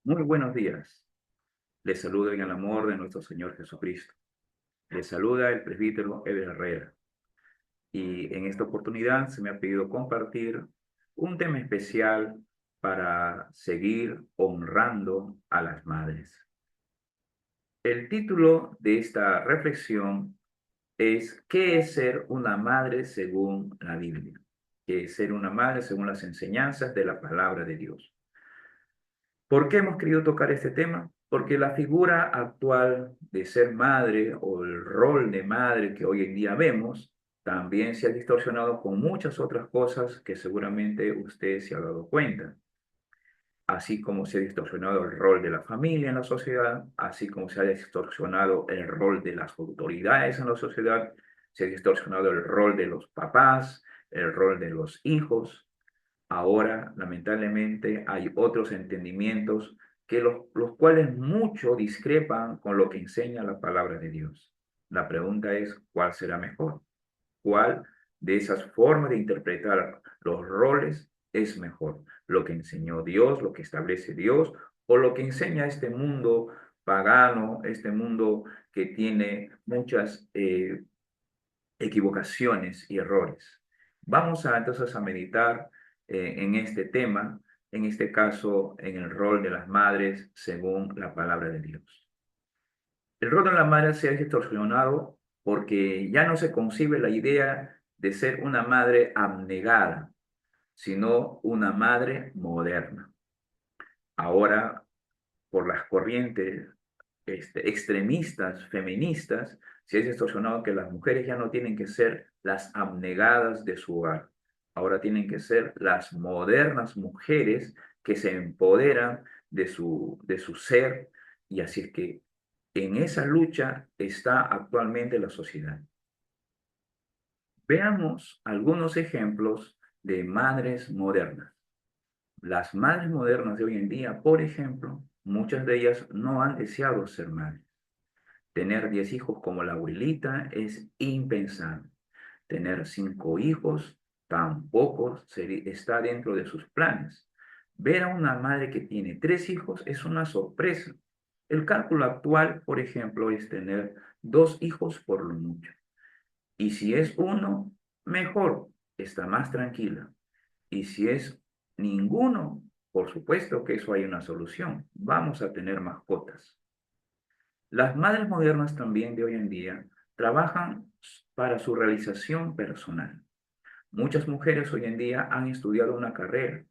Muy buenos días. Les saludo en el amor de nuestro Señor Jesucristo. Les saluda el presbítero Eber Herrera. Y en esta oportunidad se me ha pedido compartir un tema especial para seguir honrando a las madres. El título de esta reflexión es ¿qué es ser una madre según la Biblia? ¿Qué es ser una madre según las enseñanzas de la palabra de Dios? ¿Por qué hemos querido tocar este tema? Porque la figura actual de ser madre o el rol de madre que hoy en día vemos también se ha distorsionado con muchas otras cosas que seguramente usted se ha dado cuenta. Así como se ha distorsionado el rol de la familia en la sociedad, así como se ha distorsionado el rol de las autoridades en la sociedad, se ha distorsionado el rol de los papás, el rol de los hijos. Ahora, lamentablemente, hay otros entendimientos que los cuales mucho discrepan con lo que enseña la palabra de Dios. La pregunta es, ¿cuál será mejor? ¿Cuál de esas formas de interpretar los roles es mejor? ¿Lo que enseñó Dios, lo que establece Dios, o lo que enseña este mundo pagano, este mundo que tiene muchas equivocaciones y errores? Vamos entonces a meditar en este tema, en este caso en el rol de las madres según la palabra de Dios. El rol de la madre se ha distorsionado porque ya no se concibe la idea de ser una madre abnegada, sino una madre moderna. Ahora, por las corrientes extremistas, feministas, se ha distorsionado que las mujeres ya no tienen que ser las abnegadas de su hogar. Ahora tienen que ser las modernas mujeres que se empoderan de su ser, y así es que en esa lucha está actualmente la sociedad. Veamos algunos ejemplos de madres modernas. Las madres modernas de hoy en día, por ejemplo, muchas de ellas no han deseado ser madres. Tener 10 hijos como la abuelita es impensable. Tener 5 hijos tampoco está dentro de sus planes. Ver a una madre que tiene 3 hijos es una sorpresa. El cálculo actual, por ejemplo, es tener 2 hijos por lo mucho. Y si es uno, mejor, está más tranquila. Y si es ninguno, por supuesto que eso hay una solución. Vamos a tener mascotas. Las madres modernas también de hoy en día trabajan para su realización personal. Muchas mujeres hoy en día han estudiado una carrera.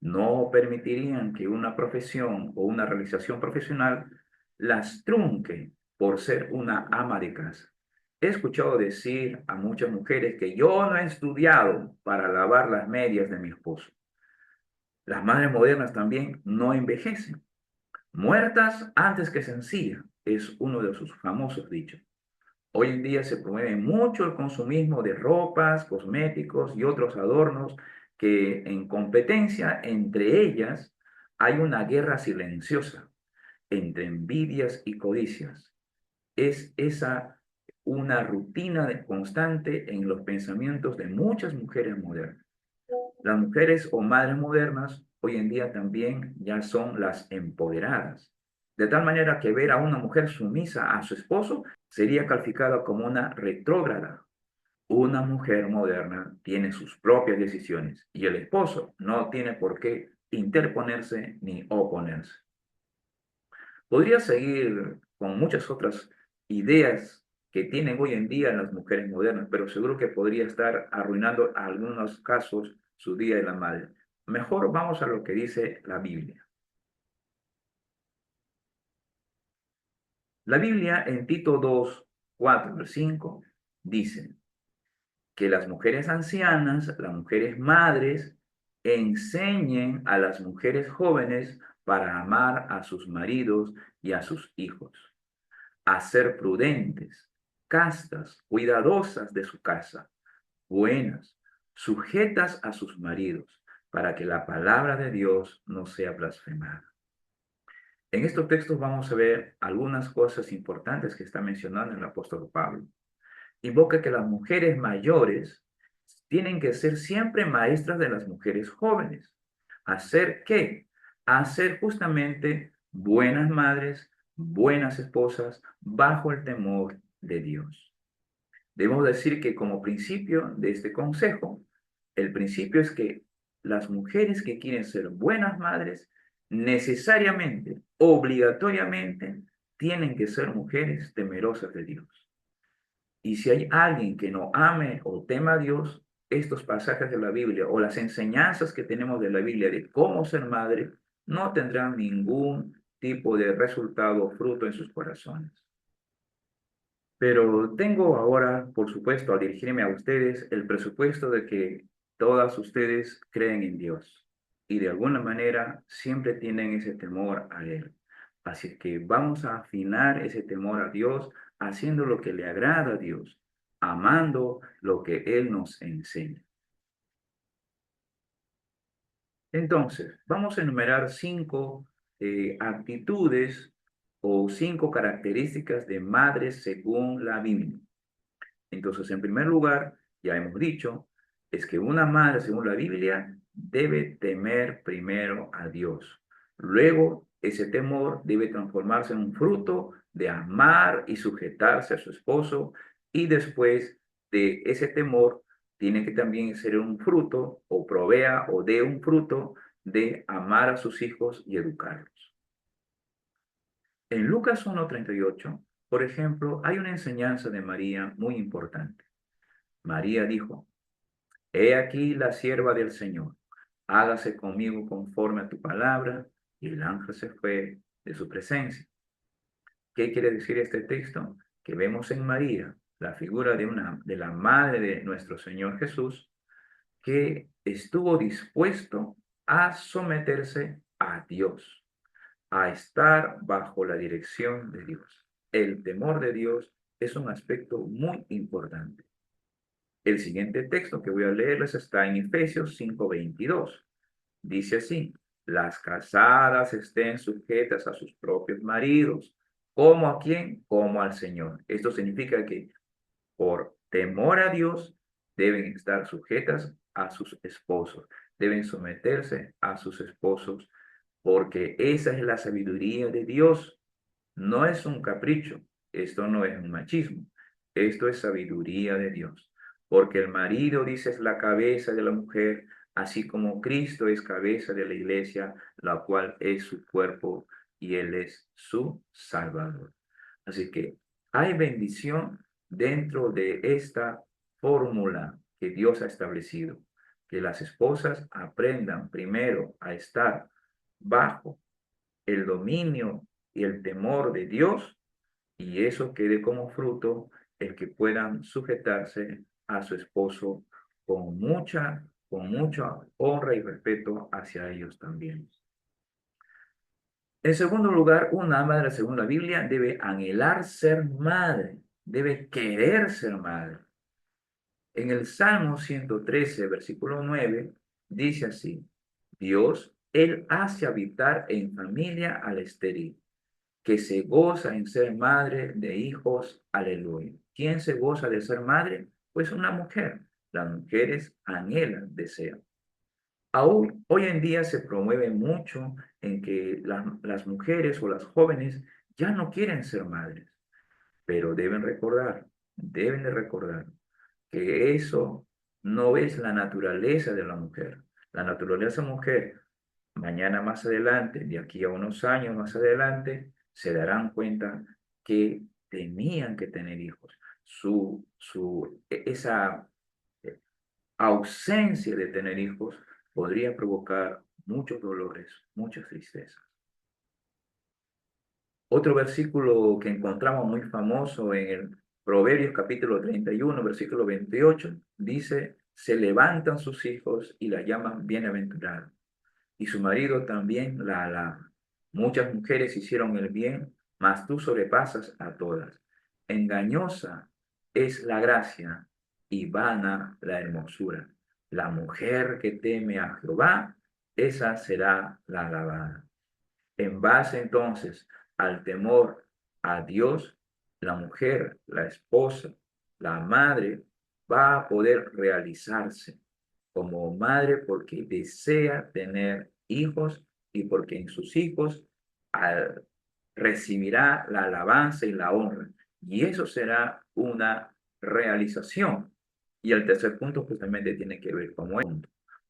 No permitirían que una profesión o una realización profesional las trunque por ser una ama de casa. He escuchado decir a muchas mujeres que yo no he estudiado para lavar las medias de mi esposo. Las madres modernas también no envejecen. Muertas antes que sencillas es uno de sus famosos dichos. Hoy en día se promueve mucho el consumismo de ropas, cosméticos y otros adornos que en competencia entre ellas hay una guerra silenciosa entre envidias y codicias. Es esa una rutina constante en los pensamientos de muchas mujeres modernas. Las mujeres o madres modernas hoy en día también ya son las empoderadas. De tal manera que ver a una mujer sumisa a su esposo sería calificada como una retrógrada. Una mujer moderna tiene sus propias decisiones y el esposo no tiene por qué interponerse ni oponerse. Podría seguir con muchas otras ideas que tienen hoy en día las mujeres modernas, pero seguro que podría estar arruinando en algunos casos su Día de la Madre. Mejor vamos a lo que dice la Biblia. La Biblia en Tito 2, 4 al 5 dice que las mujeres ancianas, las mujeres madres, enseñen a las mujeres jóvenes para amar a sus maridos y a sus hijos, a ser prudentes, castas, cuidadosas de su casa, buenas, sujetas a sus maridos, para que la palabra de Dios no sea blasfemada. En estos textos vamos a ver algunas cosas importantes que está mencionando el apóstol Pablo. Invoca que las mujeres mayores tienen que ser siempre maestras de las mujeres jóvenes. ¿Hacer qué? Hacer justamente buenas madres, buenas esposas, bajo el temor de Dios. Debemos decir que como principio de este consejo, el principio es que las mujeres que quieren ser buenas madres, necesariamente, obligatoriamente, tienen que ser mujeres temerosas de Dios. Y si hay alguien que no ame o tema a Dios, estos pasajes de la Biblia o las enseñanzas que tenemos de la Biblia de cómo ser madre no tendrán ningún tipo de resultado o fruto en sus corazones. Pero tengo ahora, por supuesto, al dirigirme a ustedes, el presupuesto de que todas ustedes creen en Dios y de alguna manera siempre tienen ese temor a Él. Así que vamos a afinar ese temor a Dios haciendo lo que le agrada a Dios, amando lo que Él nos enseña. Entonces, vamos a enumerar 5 actitudes o 5 características de madres según la Biblia. Entonces, en primer lugar, ya hemos dicho, es que una madre, según la Biblia, debe temer primero a Dios. Luego, ese temor debe transformarse en un fruto de amar y sujetarse a su esposo. Y después de ese temor, tiene que también ser un fruto o provea o dé un fruto de amar a sus hijos y educarlos. En Lucas 1:38, por ejemplo, hay una enseñanza de María muy importante. María dijo, he aquí la sierva del Señor, hágase conmigo conforme a tu palabra, y el ángel se fue de su presencia. ¿Qué quiere decir este texto? Que vemos en María la figura de la madre de nuestro Señor Jesús, que estuvo dispuesto a someterse a Dios, a estar bajo la dirección de Dios. El temor de Dios es un aspecto muy importante. El siguiente texto que voy a leerles está en Efesios 5:22. Dice así, las casadas estén sujetas a sus propios maridos. ¿Cómo a quién? Como al Señor. Esto significa que por temor a Dios deben estar sujetas a sus esposos, deben someterse a sus esposos, porque esa es la sabiduría de Dios. No es un capricho, esto no es un machismo, esto es sabiduría de Dios. Porque el marido, dice, es la cabeza de la mujer, así como Cristo es cabeza de la iglesia, la cual es su cuerpo y Él es su Salvador. Así que hay bendición dentro de esta fórmula que Dios ha establecido, que las esposas aprendan primero a estar bajo el dominio y el temor de Dios, y eso quede como fruto el que puedan sujetarse a su esposo con mucha honra y respeto hacia ellos también. En segundo lugar, una madre, según la Biblia, debe anhelar ser madre, debe querer ser madre. En el Salmo 113, versículo 9, dice así, Dios, Él hace habitar en familia al estéril, que se goza en ser madre de hijos. Aleluya. ¿Quién se goza de ser madre? Pues una mujer. Las mujeres anhelan, desean. Aún hoy en día se promueve mucho en que las mujeres o las jóvenes ya no quieren ser madres, pero deben de recordar que eso no es la naturaleza de la mujer. La naturaleza mujer, mañana más adelante, de aquí a unos años más adelante, se darán cuenta que tenían que tener hijos. Esa ausencia de tener hijos podría provocar muchos dolores, muchas tristezas. Otro versículo que encontramos muy famoso en el Proverbios capítulo 31, versículo 28, dice, se levantan sus hijos y la llaman bienaventurada, y su marido también la alaba. Muchas mujeres hicieron el bien, mas tú sobrepasas a todas. Engañosa es la gracia y vana la hermosura. La mujer que teme a Jehová, esa será la alabada. En base entonces al temor a Dios, la mujer, la esposa, la madre va a poder realizarse como madre porque desea tener hijos y porque en sus hijos recibirá la alabanza y la honra. Y eso será una realización. Y el tercer punto justamente tiene que ver con esto.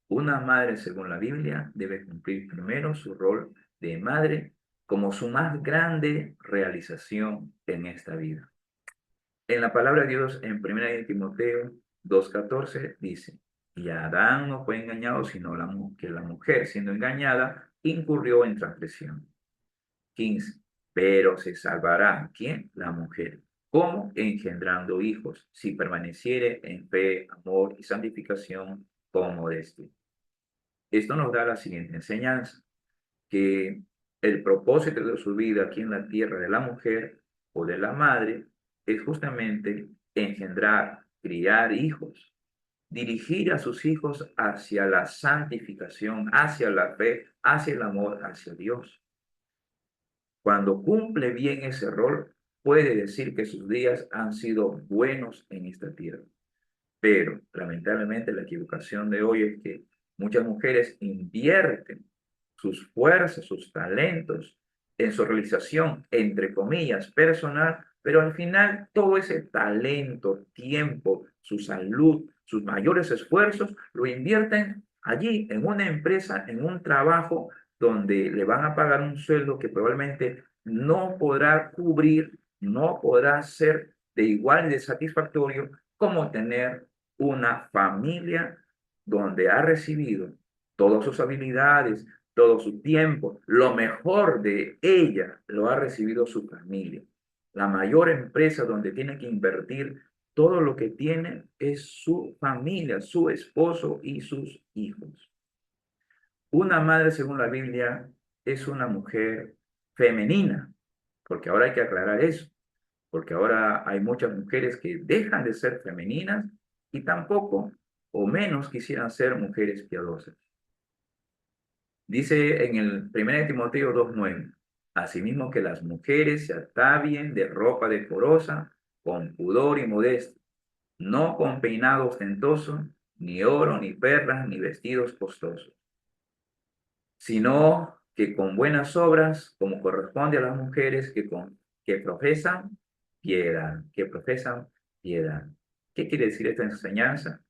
Una madre, según la Biblia, debe cumplir primero su rol de madre como su más grande realización en esta vida. En la palabra de Dios, en 1 Timoteo 2:14, dice, y Adán no fue engañado, sino que la mujer, siendo engañada, incurrió en transgresión. 15. Pero se salvará, ¿quién? La mujer. ¿Cómo? Engendrando hijos, si permaneciere en fe, amor y santificación con modestia. Esto nos da la siguiente enseñanza, que el propósito de su vida aquí en la tierra de la mujer o de la madre es justamente engendrar, criar hijos, dirigir a sus hijos hacia la santificación, hacia la fe, hacia el amor, hacia Dios. Cuando cumple bien ese rol, puede decir que sus días han sido buenos en esta tierra. Pero lamentablemente la equivocación de hoy es que muchas mujeres invierten sus fuerzas, sus talentos en su realización, entre comillas, personal, pero al final todo ese talento, tiempo, su salud, sus mayores esfuerzos, lo invierten allí en una empresa, en un trabajo donde le van a pagar un sueldo que probablemente no podrá cubrir, no podrá ser de igual y de satisfactorio como tener una familia donde ha recibido todas sus habilidades, todo su tiempo, lo mejor de ella lo ha recibido su familia. La mayor empresa donde tiene que invertir todo lo que tiene es su familia, su esposo y sus hijos. Una madre, según la Biblia, es una mujer femenina, porque ahora hay que aclarar eso, porque ahora hay muchas mujeres que dejan de ser femeninas y tampoco o menos quisieran ser mujeres piadosas. Dice en el 1 Timoteo 2:9, asimismo que las mujeres se atavien de ropa decorosa, con pudor y modestia, no con peinado ostentoso, ni oro, ni perlas, ni vestidos costosos, sino que con buenas obras, como corresponde a las mujeres que profesan piedad, que profesan piedad. ¿Qué quiere decir esta enseñanza?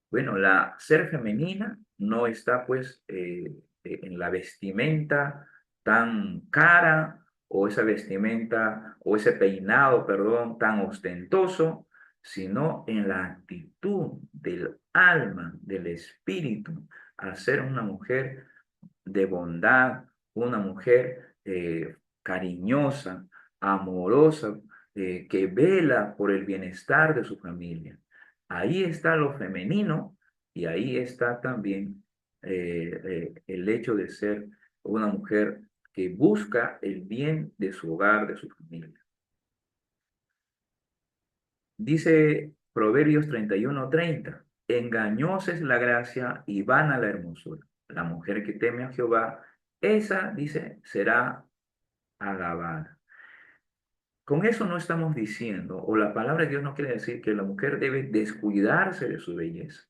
Bueno, la ser femenina no está pues en la vestimenta tan cara o esa vestimenta o ese peinado, perdón, tan ostentoso, sino en la actitud del alma, del espíritu, a ser una mujer de bondad, una mujer cariñosa, amorosa, que vela por el bienestar de su familia. Ahí está lo femenino y ahí está también el hecho de ser una mujer que busca el bien de su hogar, de su familia. Dice Proverbios 31:30, engañosa es la gracia y vana la hermosura. La mujer que teme a Jehová, esa, dice, será alabada. Con eso no estamos diciendo, o la palabra de Dios no quiere decir que la mujer debe descuidarse de su belleza.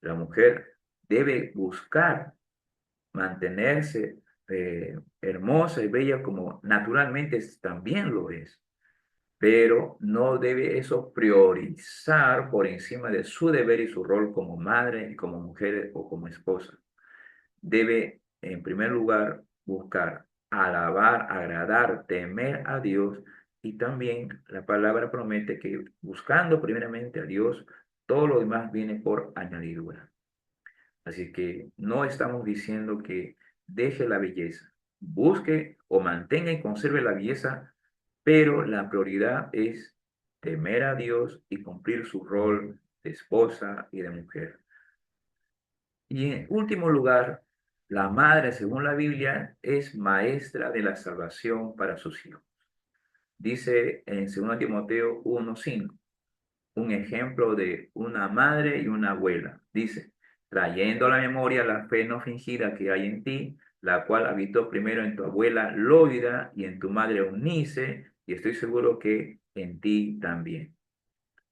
La mujer debe buscar mantenerse hermosa y bella como naturalmente también lo es, pero no debe eso priorizar por encima de su deber y su rol como madre, y como mujer o como esposa. Debe, en primer lugar, buscar alabar, agradar, temer a Dios, y también la palabra promete que buscando primeramente a Dios, todo lo demás viene por añadidura. Así que no estamos diciendo que deje la belleza, busque o mantenga y conserve la belleza, pero la prioridad es temer a Dios y cumplir su rol de esposa y de mujer. Y en último lugar, la madre, según la Biblia, es maestra de la salvación para sus hijos. Dice en 2 Timoteo 1:5, un ejemplo de una madre y una abuela. Dice, trayendo a la memoria la fe no fingida que hay en ti, la cual habitó primero en tu abuela Loida y en tu madre Eunice, y estoy seguro que en ti también.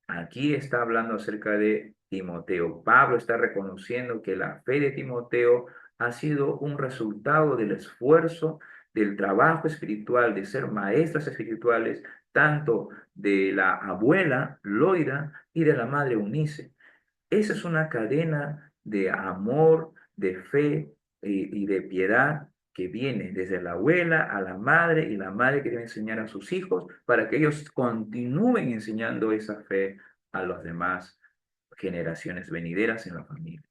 Aquí está hablando acerca de Timoteo. Pablo está reconociendo que la fe de Timoteo ha sido un resultado del esfuerzo, del trabajo espiritual, de ser maestras espirituales, tanto de la abuela Loida y de la madre Eunice. Esa es una cadena de amor, de fe y de piedad que viene desde la abuela a la madre y la madre que debe enseñar a sus hijos para que ellos continúen enseñando esa fe a las demás generaciones venideras en la familia.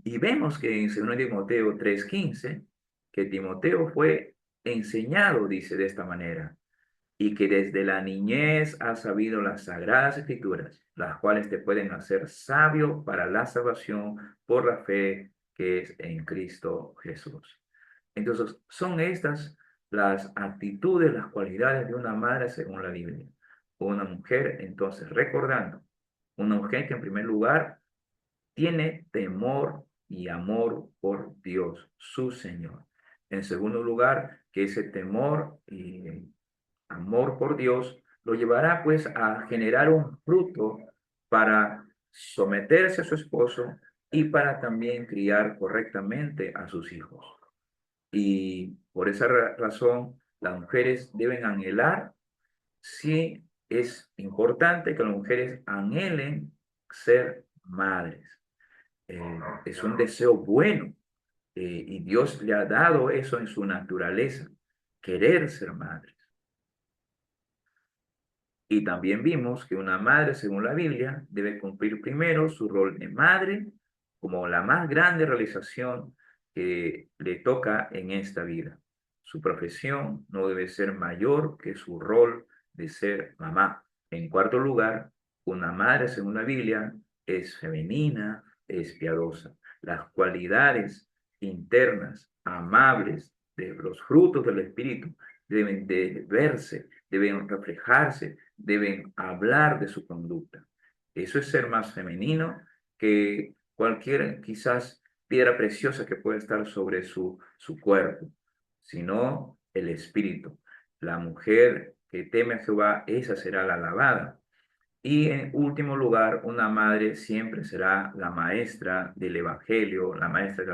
Y vemos que en 2 Timoteo 3:15, que Timoteo fue enseñado, dice de esta manera, y que desde la niñez has sabido las sagradas escrituras, las cuales te pueden hacer sabio para la salvación por la fe que es en Cristo Jesús. Entonces, son estas las actitudes, las cualidades de una madre según la Biblia. Una mujer, entonces, recordando, una mujer que en primer lugar tiene temor y amor por Dios, su Señor. En segundo lugar, que ese temor y amor por Dios lo llevará pues a generar un fruto para someterse a su esposo y para también criar correctamente a sus hijos. Y por esa razón, las mujeres deben anhelar, sí es importante que las mujeres anhelen ser madres. Es un deseo bueno y Dios le ha dado eso en su naturaleza, querer ser madre. Y también vimos que una madre, según la Biblia, debe cumplir primero su rol de madre como la más grande realización que le toca en esta vida. Su profesión no debe ser mayor que su rol de ser mamá. En cuarto lugar, una madre, según la Biblia, es femenina, es piadosa. Las cualidades internas, amables, de los frutos del Espíritu deben de verse, deben reflejarse, deben hablar de su conducta. Eso es ser más femenino que cualquier quizás piedra preciosa que pueda estar sobre su cuerpo, sino el espíritu. La mujer que teme a Jehová, esa será la alabada. Y en último lugar, una madre siempre será la maestra del evangelio, la maestra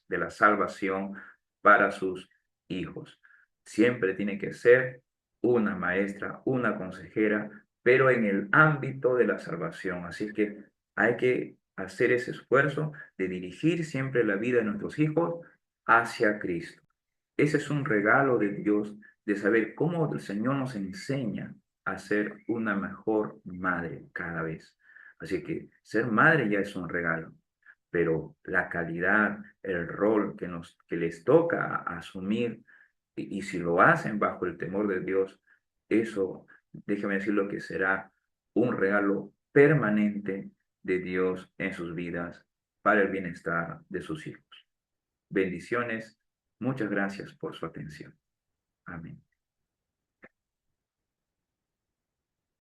de la salvación para sus hijos. Siempre tiene que ser una maestra, una consejera, pero en el ámbito de la salvación. Así que hay que hacer ese esfuerzo de dirigir siempre la vida de nuestros hijos hacia Cristo. Ese es un regalo de Dios, de saber cómo el Señor nos enseña a ser una mejor madre cada vez. Así que ser madre ya es un regalo, pero la calidad, el rol que les toca asumir, y si lo hacen bajo el temor de Dios, eso, déjeme decirlo, que será un regalo permanente de Dios en sus vidas para el bienestar de sus hijos. Bendiciones. Muchas gracias por su atención. Amén.